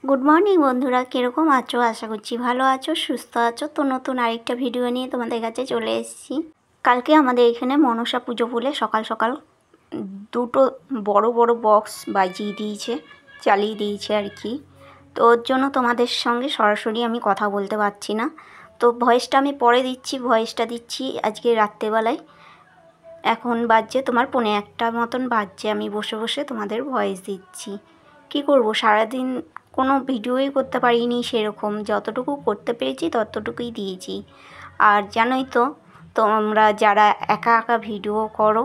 Good morning বন্ধুরা, কীরকম আছো? আশা করছি ভালো আছো, সুস্থ আছো। তো নতুন আরেকটা ভিডিও নিয়ে তোমাদের কাছে চলে এসেছি। কালকে আমাদের এখানে মনসা পুজো বলে সকাল সকাল দুটো বড় বড় বক্স বাজিয়ে দিয়েছে, চালিয়ে দিয়েছে আর কি। তো ওর জন্য তোমাদের সঙ্গে সরাসরি আমি কথা বলতে পারছি না। তো ভয়েসটা আমি পরে দিচ্ছি, ভয়েসটা দিচ্ছি আজকে রাত্রেবেলায়। এখন বাজছে তোমার 1:45 মতন বাজছে, আমি বসে বসে তোমাদের ভয়েস দিচ্ছি। কি করব, সারাদিন কোনো ভিডিওই করতে পারিনি সেরকম, যতটুকু করতে পেরেছি ততটুকুই দিয়েছি। আর জানোই তো তোমরা যারা একা একা ভিডিও করো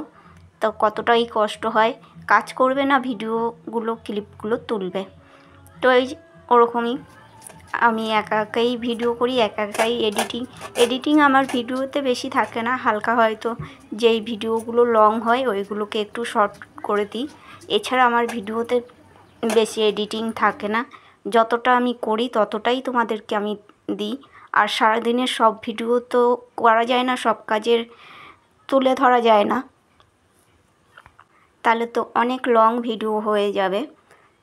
তো কতটাই কষ্ট হয়, কাজ করবে না, ভিডিওগুলো ক্লিপগুলো তুলবে। তো এই ওরকমই আমি একা একাই ভিডিও করি, একা একাই এডিটিং আমার ভিডিওতে বেশি থাকে না, হালকা হয়তো যেই ভিডিওগুলো লং হয় ওইগুলোকে একটু শর্ট করে দিই। এছাড়া আমার ভিডিওতে বেশি এডিটিং থাকে না, যতটা আমি করি ততটাই তোমাদেরকে আমি দিই। আর সারাদিনের সব ভিডিও তো করা যায় না, সব কাজের তুলে ধরা যায় না, তাহলে তো অনেক লং ভিডিও হয়ে যাবে।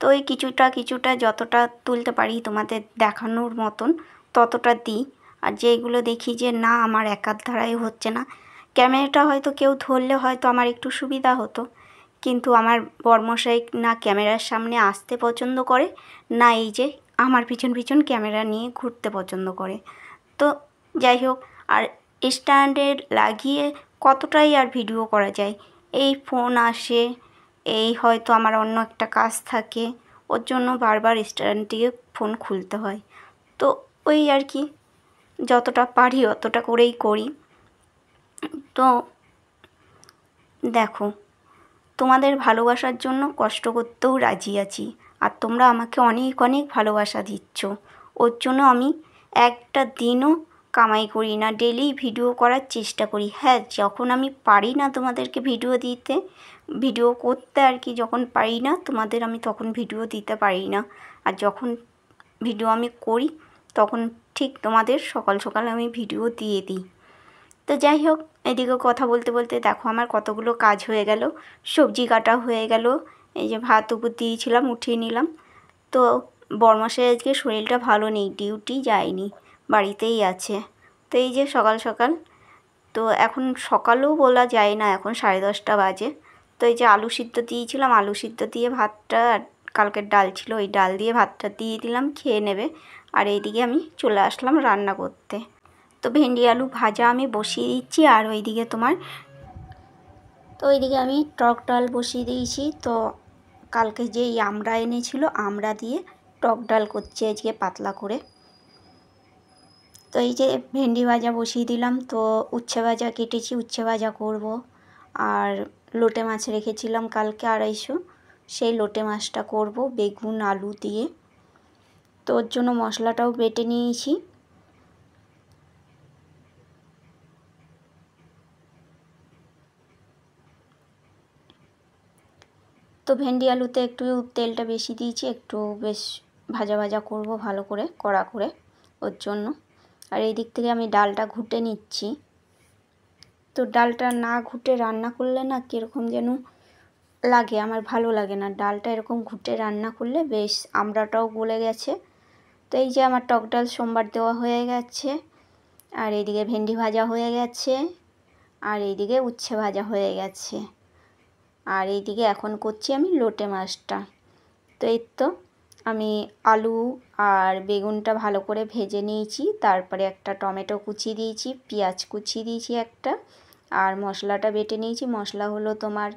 তো এই কিছুটা যতটা তুলতে পারি তোমাদের দেখানোর মতন ততটা দিই। আর যেইগুলো দেখি যে না আমার একার ধারাই হচ্ছে না, ক্যামেরাটা হয়তো কেউ ধরলে হয়তো আমার একটু সুবিধা হতো, কিন্তু আমার বরমশাই না ক্যামেরার সামনে আসতে পছন্দ করে, না এই যে আমার পিছন পিছন ক্যামেরা নিয়ে ঘুরতে পছন্দ করে। তো যাই হোক, আর স্ট্যান্ডের লাগিয়ে কতটাই আর ভিডিও করা যায়, এই ফোন আসে, এই হয়তো আমার অন্য একটা কাজ থাকে, ওর জন্য বারবার স্ট্যান্ড দিয়ে ফোন খুলতে হয়। তো ওই আর কি, যতটা পারি অতটা করেই করি। তো দেখো, তোমাদের ভালোবাসার জন্য কষ্ট করতেও রাজি আছি, আর তোমরা আমাকে অনেক অনেক ভালোবাসা দিচ্ছ, ওর জন্য আমি একটা দিনও কামাই করি না, ডেলি ভিডিও করার চেষ্টা করি। হ্যাঁ, যখন আমি পারি না তোমাদেরকে ভিডিও করতে আর কি, যখন পারি না তোমাদের আমি তখন ভিডিও দিতে পারি না, আর যখন ভিডিও আমি করি তখন ঠিক তোমাদের সকাল সকাল আমি ভিডিও দিয়ে দিই। তো যাই হোক, এদিকে কথা বলতে বলতে দেখো আমার কতগুলো কাজ হয়ে গেল, সবজি কাটা হয়ে গেল, এই যে ভাত উপর দিয়েছিলাম উঠিয়ে নিলাম। তো বরমশাই আজকে শরীরটা ভালো নেই, ডিউটি যায়নি, বাড়িতেই আছে। তো এই যে সকাল সকাল, তো এখন সকালেও বলা যায় না, এখন 10:30 বাজে। তো এই যে আলু সিদ্ধ দিয়েছিলাম, আলু সিদ্ধ দিয়ে ভাতটা, কালকের ডাল ছিল ওই ডাল দিয়ে ভাতটা দিয়ে দিলাম, খেয়ে নেবে। আর এইদিকে আমি চলে আসলাম রান্না করতে। তো ভেন্ডি আলু ভাজা আমি বসিয়ে দিচ্ছি, আর ওইদিকে ওইদিকে আমি টক ডাল বসিয়ে দিয়েছি। তো কালকে যেই আমড়া এনেছিল, আমড়া দিয়ে টক ডাল করছি আজকে পাতলা করে। তো এই যে ভেন্ডি ভাজা বসিয়ে দিলাম, তো উচ্ছে ভাজা কেটেছি, উচ্ছে ভাজা করব। আর লোটে মাছ রেখেছিলাম কালকে 250, সেই লোটে মাছটা করব বেগুন আলু দিয়ে। তো ওর জন্য মশলাটাও বেটে নিয়েছি। তো ভেন্ডি আলুতে একটু তেলটা বেশি দিয়েছি, একটু বেশ ভাজা ভাজা করব ভালো করে, কড়া করে, ওর জন্য। আর এই দিক থেকে আমি ডালটা ঘুটে নিচ্ছি। তো ডালটা না ঘুটে রান্না করলে না কীরকম যেন লাগে, আমার ভালো লাগে না। ডালটা এরকম ঘুটে রান্না করলে বেশ আমড়াটাও গলে গেছে। তো এই যে আমার টক ডাল সোমবার দেওয়া হয়ে গেছে, আর এইদিকে ভেন্ডি ভাজা হয়ে গেছে, আর এইদিকে উচ্ছে ভাজা হয়ে গেছে, আর এইদিকে এখন করছি আমি লোটে মাছটা। তো এই তো আমি আলু আর বেগুনটা ভালো করে ভেজে নিয়েছি, তারপরে একটা টমেটো কুচি দিয়েছি, পেঁয়াজ কুচি দিয়েছি একটা, আর মশলাটা বেটে নিয়েছি। মশলা হলো তোমার,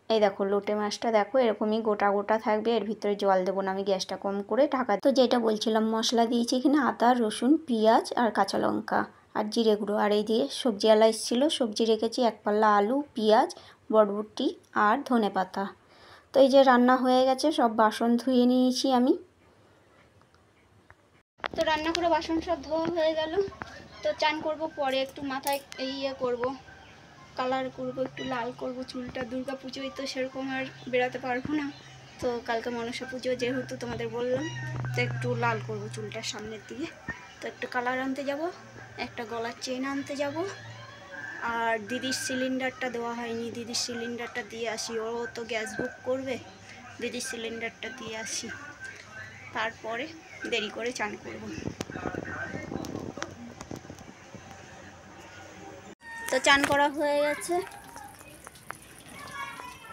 এই দেখো লোটে মাছটা দেখো এরকমই গোটা গোটা থাকবে, এর ভিতরে জল দেবো না, আমি গ্যাসটা কম করে ঢাকা। তো যেটা বলছিলাম, মশলা দিয়েছি এখানে আদা রসুন পেঁয়াজ আর কাঁচা লঙ্কা আর জিরে গুঁড়ো। আর এই দিয়ে সবজিওয়ালা এসেছিলো, সবজি রেখেছি, এক পাল্লা আলু পেঁয়াজ বরবটি আর ধনেপাতা। তো এই যে রান্না হয়ে গেছে, সব বাসন ধুয়ে নিয়েছি আমি। তো রান্না করে বাসন সব ধোয়া হয়ে গেল। তো চান করব পরে, একটু মাথায় করব, কালার করব, একটু লাল করব চুলটা। দুর্গা পুজোয় তো সেরকম আর বেরাতে পারবো না, তো কালকে মনসা পুজো যেহেতু তোমাদের বললাম, তো একটু লাল করব চুলটার সামনের দিকে। তো একটু কালার আনতে যাব, একটা গলার চেন আনতে যাব, আর দিদির সিলিন্ডারটা দেওয়া হয়নি, দিদির সিলিন্ডারটা দিয়ে আসি। ও তো গ্যাস বুক করবে, দিদির সিলিন্ডারটা দিয়ে আসি। তারপরে দেরি করে চান করব। তো চান করা হয়ে গেছে,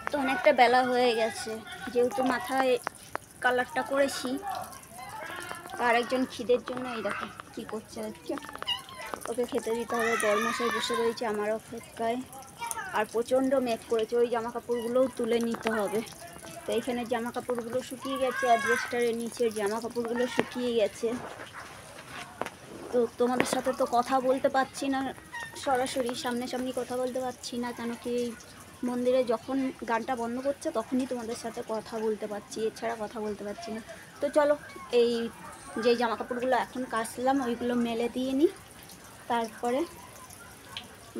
তো অনেকটা বেলা হয়ে গেছে, যেহেতু মাথায় কালারটা করেছি। আর একজন খিদের জন্য এই দেখো কী করছে, দেখছো, ওকে খেতে দিতে হবে। বরমশাই বসে রয়েছে আমার অপেক্ষায়। আর প্রচণ্ড মেঘ করেছে, ওই জামা কাপড়গুলোও তুলে নিতে হবে। তো এইখানে জামা কাপড়গুলো শুকিয়ে গেছে, অ্যাডজাস্টারের নিচের জামা কাপড়গুলো শুকিয়ে গেছে। তো তোমাদের সাথে তো কথা বলতে পারছি না, সরাসরি সামনাসামনি কথা বলতে পারছি না, কেন কি মন্দিরে যখন গানটা বন্ধ করছে তখনই তোমাদের সাথে কথা বলতে পারছি, এছাড়া কথা বলতে পারছি না। তো চলো, এই যে জামা কাপড়গুলো এখন কাচলাম ওইগুলো মেলে দিয়ে নিই, তারপরে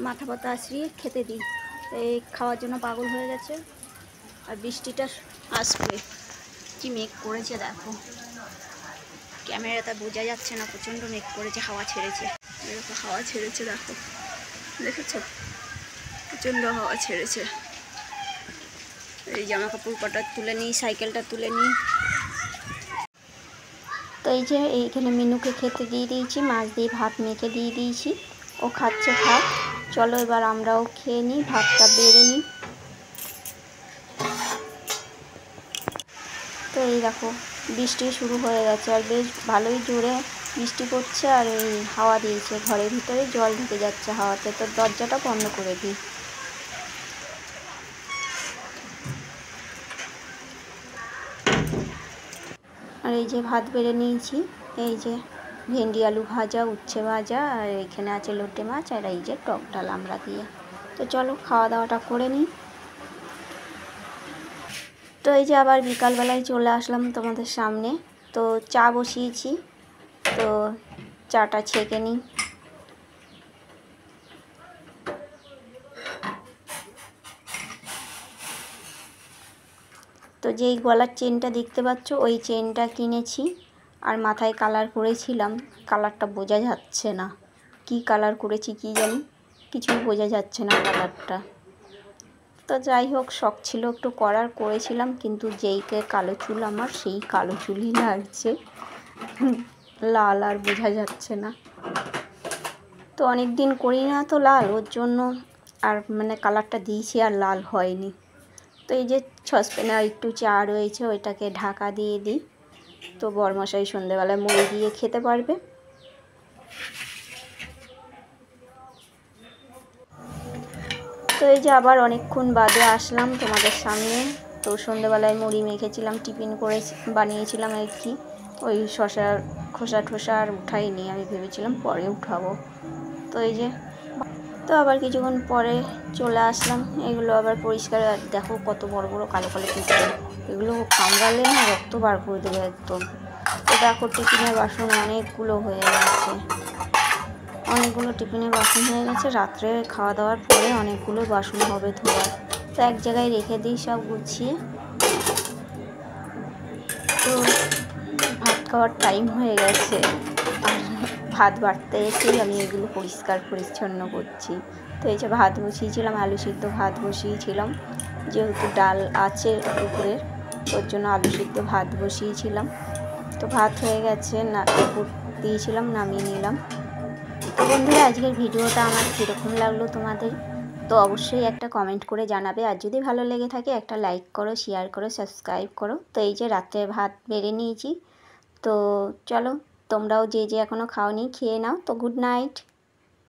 মাথা পাতা আছড়িয়ে খেতে দিই। এই খাওয়ার জন্য পাগল হয়ে গেছে। আর বৃষ্টিটা আসবে, কি মেঘ করেছে দেখো, ক্যামেরাতে বোঝা যাচ্ছে না, প্রচণ্ড মেঘ করেছে, হাওয়া ছেড়েছে, এরকম হাওয়া ছেড়েছে দেখো, দেখেছ, প্রচণ্ড হাওয়া ছেড়েছে। এই জামা কাপড় কটা তুলে নিই, সাইকেলটা তুলে নিই। তো এই যে এইখানে মিনুকে খেতে দিয়ে দিয়েছি, মাছ দিয়ে ভাত মেখে দিয়ে দিয়েছি, ও খাচ্ছে ভাত। চলো এবার আমরাও খেয়ে নিই, ভাতটা বেড়ে নিই। তো এই দেখো বৃষ্টি শুরু হয়ে গেছে, আর বেশ ভালোই জোরে বৃষ্টি পড়ছে, আর এই হাওয়া দিয়েছে, ঘরের ভিতরে জল ঢুকে যাচ্ছে হাওয়াতে। তো দরজাটা বন্ধ করে দিই। আর এই যে ভাত বেড়ে নিয়েছি, এই যে ভেন্ডি আলু ভাজা, উচ্ছে ভাজা, আর এখানে আছে লোটে মাছ, আর এই যে টক ডাল আমরা দিয়ে। তো চলো খাওয়া দাওয়াটা করে নিই। তো এই যে আবার বিকালবেলায় চলে আসলাম তোমাদের সামনে। তো চা বসিয়েছি, তো চাটা ছেঁকে নিই। তো যেই গলার চেনটা দেখতে পাচ্ছ ওই চেনটা কিনেছি, আর মাথায় কালার করেছিলাম, কালারটা বোঝা যাচ্ছে না, কি কালার করেছি কি জানি, কিছুই বোঝা যাচ্ছে না কালারটা। তো যাই হোক, শখ ছিল একটু করেছিলাম, কিন্তু যেইকে কালো চুল আমার, সেই কালো চুলই লাগছে, লাল আর বোঝা যাচ্ছে না। তো অনেক দিন করি না তো লাল, ওর জন্য আর মানে কালারটা দিয়েছি আর লাল হয়নি। তো এই যে সসপ্যানে একটু চা রয়েছে, ওইটাকে ঢাকা দিয়ে দিই, তো বরমশাই সন্ধেবেলায় মুড়ি দিয়ে খেতে পারবে। তো এই যে আবার অনেকক্ষণ বাদে আসলাম তোমাদের সামনে। তো সন্ধেবেলায় মুড়ি মেখেছিলাম, টিফিন করে বানিয়েছিলাম আর কি, ওই শশার খোসা ঠোসা আর উঠাইনি, আমি ভেবেছিলাম পরে উঠাবো। তো এই যে, তো আবার কিছুক্ষণ পরে চলে আসলাম, এগুলো আবার পরিষ্কার। দেখো কত বড় বড় কালো কালো পিঁপড়ে, এগুলো কামড়ালে না রক্ত বার করে দেবে একদম। তো দেখো টিফিনের বাসন অনেকগুলো হয়ে গেছে, অনেকগুলো টিফিনের বাসন হয়ে গেছে, রাত্রে খাওয়া দাওয়ার পরে অনেকগুলো বাসন হবে ধোয়ার। তো এক জায়গায় রেখে দিই সব গুছিয়ে। তো ভাত খাওয়ার টাইম হয়ে গেছে, আর ভাত বাড়তে এসেই আমি এগুলো পরিষ্কার পরিচ্ছন্ন করছি। তো এই যে ভাত বসিয়েছিলাম, আলু সিদ্ধ ভাত বসিয়েছিলাম, যেহেতু ডাল আছে দুপুরের, ওর জন্য আলু সিদ্ধ ভাত বসিয়েছিলাম। তো ভাত হয়ে গেছে, না উপর দিয়েছিলাম, নামিয়ে নিলাম। তো বন্ধুরা আজকের ভিডিওটা আমার কীরকম লাগলো তোমাদের, তো অবশ্যই একটা কমেন্ট করে জানাবে, আর যদি ভালো লেগে থাকে একটা লাইক করো, শেয়ার করো, সাবস্ক্রাইব করো। তো এই যে রাত্রে ভাত বেড়ে নিয়েছি, তো চলো তোমরাও যে এখনও খাওনি খেয়ে নাও। তো গুড নাইট।